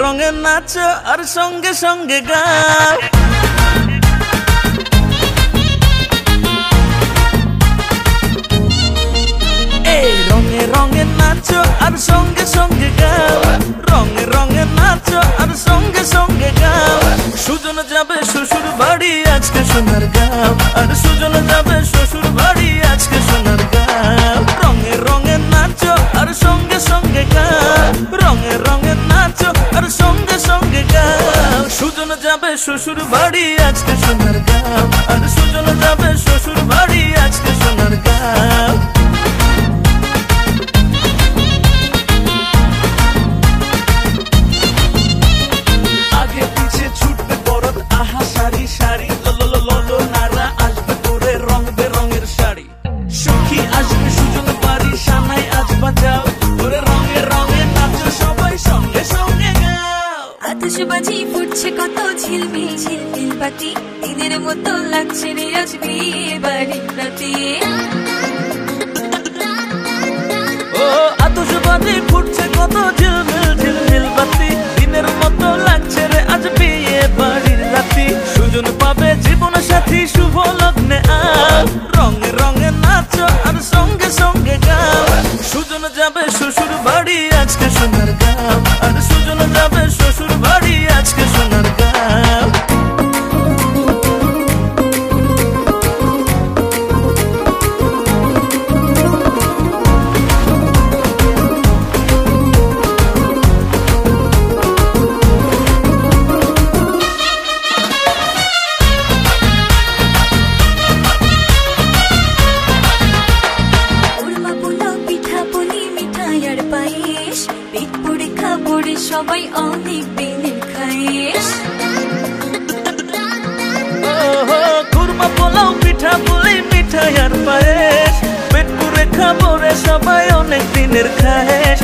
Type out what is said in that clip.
রঙে নাচো আর সঙ্গে সঙ্গে গাও, এই রঙে রঙে নাচো আর সঙ্গে সঙ্গে গাও, রঙে রঙে নাচো আর সঙ্গে সঙ্গে গাও। সুজন যাবে শ্বশুর বাড়ি আজকে সোনার গাঁও, আর সুজন যাবে শ্বশুর বাড়ি আজকে সোনার গাঁও। রঙে রঙে নাচো আর সঙ্গে সঙ্গে গাও, রঙে রঙে নাচো আর সঙ্গে সঙ্গে গাও। সুজন যাবে শ্বশুর বাড়ি আজকে সোনার গাঁও, আর সুজন যাবে শ্বশুর বাড়ি আজকে সোনার গাঁও। আগে পিছে ছুটবে বরদ আহা সারি সারি, ললো নারা আসবে করে রং বেরঙের শাড়ি। সখী আসবে সুজন বাড়ি সানাই আজ বাজাও, ওরে রঙে রঙে নাচো সবাই সঙ্গে সঙ্গে গাও। আতশবাজি ফুটছে কত ঝিলমিল ঝিলমিল বাতি, দিনের মতো লাগছে রে আজ বিয়ে বাড়ির রাতে। ও আতশবাজি ফুটছে কত ঝিলমিল ঝিলমিল বাতি, দিনের মতো লাগছে রে আজ বিয়ে বাড়ির রাতি। সুজন পাবে জীবন সাথী শুভ লগ্নে আও, রঙে রঙে নাচো আর সঙ্গে সঙ্গে গাও। সুজন যাবে শ্বশুর বাড়ি আজকে সোনার গাঁও, আর সুজন যাবে শ্বশুর বাড়ি আজকে সোনার গাঁও। সবাই অনেক দিনের খায়েশ, কুরমা পোলাও পিঠা পুলি মিঠাই আর পায়েস, পেট পুরে খাবো রে সবাই অনেক দিনের খায়েশ।